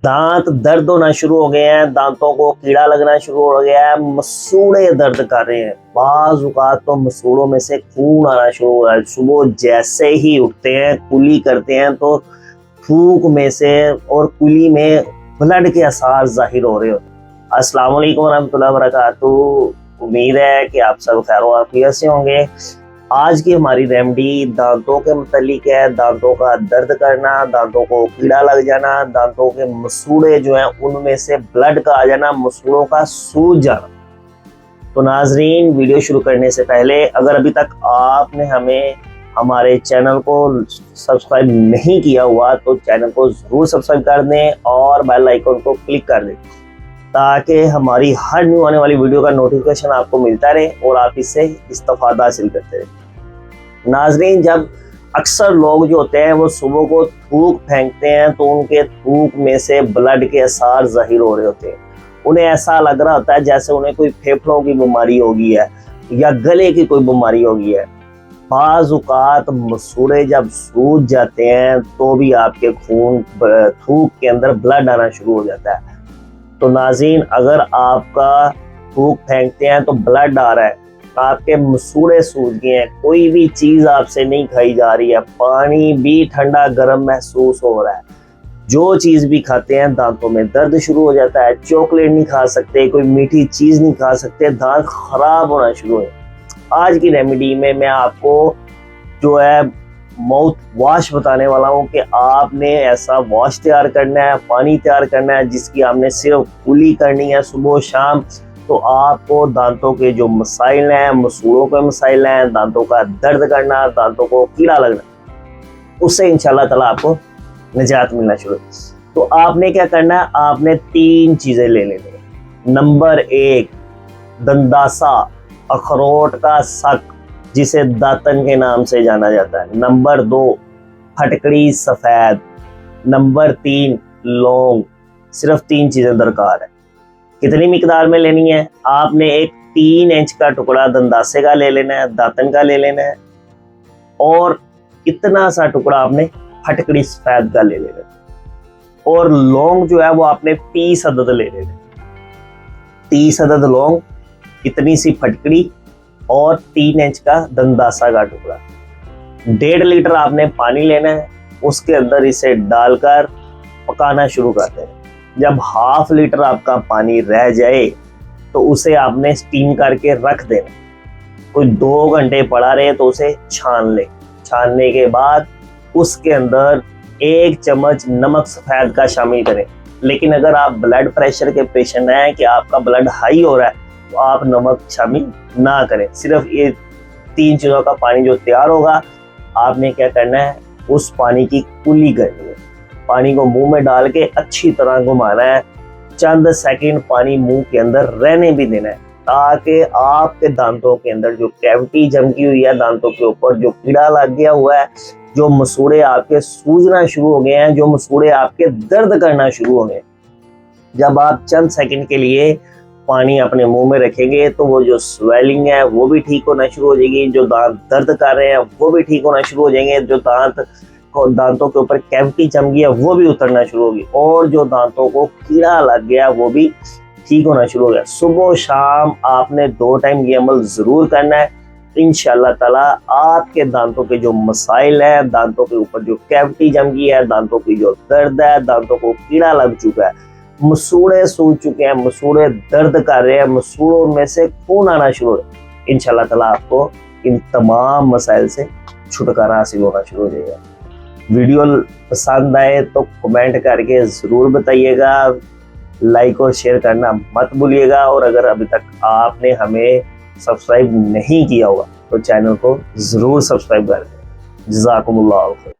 दांत दर्द होना शुरू हो गए हैं, दांतों को कीड़ा लगना शुरू हो गया है, मसूड़े दर्द कर रहे हैं। बाज़ औक़ात तो मसूड़ों में से खून आना शुरू हो रहा है। सुबह जैसे ही उठते हैं, कुली करते हैं तो थूक में से और कुली में ब्लड के आसार जाहिर हो रहे होते हैं। अस्सलाम वालेकुम रहमतुल्लाहि व बरकातुहू। उम्मीद है कि आप सब खैर और आफियत से होंगे। आज की हमारी रेमेडी दांतों के मुतालिक है। दांतों का दर्द करना, दांतों को कीड़ा लग जाना, दांतों के मसूड़े जो हैं उनमें से ब्लड का आ जाना, मसूड़ों का सूज जाना। तो नाजरीन, वीडियो शुरू करने से पहले अगर अभी तक आपने हमारे चैनल को सब्सक्राइब नहीं किया हुआ तो चैनल को ज़रूर सब्सक्राइब कर दें और बेल आइकन को क्लिक कर दें ताकि हमारी हर न्यू आने वाली वीडियो का नोटिफिकेशन आपको मिलता रहे और आप इससे इस्तेफादा हासिल करते रहें। नाजरीन, जब अक्सर लोग जो होते हैं वो सुबह को थूक फेंकते हैं तो उनके थूक में से ब्लड के आसार जाहिर हो रहे होते हैं। उन्हें ऐसा लग रहा होता है जैसे उन्हें कोई फेफड़ों की बीमारी हो गई है या गले की कोई बीमारी हो गई है। बाज़ औक़ात मसूड़े जब सूज जाते हैं तो भी आपके थूक के अंदर ब्लड आना शुरू हो जाता है। तो नाज़रीन, अगर आपका थूक फेंकते हैं तो ब्लड आ रहा है, आपके मसूड़े सूज गए हैं, कोई भी चीज़ आपसे नहीं खाई जा रही है, पानी भी ठंडा गर्म महसूस हो रहा है, जो चीज़ भी खाते हैं दांतों में दर्द शुरू हो जाता है, चॉकलेट नहीं खा सकते, कोई मीठी चीज़ नहीं खा सकते, दांत खराब होना शुरू हो। आज की रेमेडी में मैं आपको जो है माउथ वॉश बताने वाला हूँ कि आपने ऐसा वॉश तैयार करना है, पानी तैयार करना है जिसकी आपने सिर्फ कुली करनी है सुबह शाम। तो आपको दांतों के जो मसाइल हैं, मसूड़ों के मसाइल हैं, दांतों का दर्द करना, दांतों को कीड़ा लगना, उससे इंशाल्लाह ताला आपको निजात मिलना शुरू। तो आपने क्या करना है, आपने 3 चीज़ें ले लेनी है। नंबर 1, दंदासा, अखरोट का सक जिसे दातन के नाम से जाना जाता है। नंबर 2, फटकड़ी सफ़ेद। नंबर 3, लौंग। सिर्फ 3 चीज़ें दरकार है। कितनी मिकदार में लेनी है? आपने एक 3 इंच का टुकड़ा दंदासे का ले लेना है, दातन का ले लेना है, और इतना सा टुकड़ा आपने फटकड़ी सफ़ेद का ले लेना है। और लौंग जो है वो आपने 30 अदद ले लेना है। 30 अदद लौंग, इतनी सी फटकड़ी और 3 इंच का दंदासा का टुकड़ा। 1.5 लीटर आपने पानी लेना है, उसके अंदर इसे डालकर पकाना शुरू करते हैं। जब ½ लीटर आपका पानी रह जाए तो उसे आपने स्टीम करके रख देना। कोई 2 घंटे पड़ा रहे तो उसे छान ले। छानने के बाद उसके अंदर 1 चम्मच नमक सफ़ेद का शामिल करें। लेकिन अगर आप ब्लड प्रेशर के पेशेंट हैं कि आपका ब्लड हाई हो रहा है तो आप नमक शामिल ना करें। सिर्फ ये 3 चीज़ों का पानी जो तैयार होगा, आपने क्या करना है, उस पानी की कुली करनी है। पानी को मुंह में डाल के अच्छी तरह घुमाना है। चंद सेकंड पानी मुंह के अंदर रहने भी देना है ताकि आपके दांतों के अंदर जो कैविटी जमकी हुई है, दांतों के ऊपर जो कीड़ा लग गया हुआ है, जो मसूड़े आपके सूजना शुरू हो गए हैं, जो मसूड़े आपके दर्द करना शुरू हो गए, जब आप चंद सेकंड के लिए पानी अपने मुंह में रखेंगे तो वो जो स्वेलिंग है वो भी ठीक होना शुरू हो जाएगी, जो दांत दर्द कर रहे हैं वो भी ठीक होना शुरू हो जाएंगे, जो दांतों के ऊपर कैविटी जम गई है वो भी उतरना शुरू होगी, और जो दांतों को कीड़ा लग गया वो भी ठीक होना शुरू हो गया। सुबह शाम आपने 2 टाइम ये अमल ज़रूर करना है। इंशाल्लाह ताला आपके दांतों के जो मसाइल हैं, दांतों के ऊपर जो कैविटी जम गई है, दांतों की जो दर्द है, दांतों को कीड़ा लग चुका है, मसूड़े सूज चुके हैं, मसूड़े दर्द कर रहे हैं, मसूड़ों में से खून आना शुरू हो, इंशाल्लाह ताला आपको इन तमाम मसाइल से छुटकारा हासिल होना शुरू हो जाएगा। वीडियो पसंद आए तो कमेंट करके ज़रूर बताइएगा, लाइक और शेयर करना मत भूलिएगा, और अगर अभी तक आपने हमें सब्सक्राइब नहीं किया हुआ तो चैनल को ज़रूर सब्सक्राइब कर दें। जज़ाकुमुल्लाह खैर।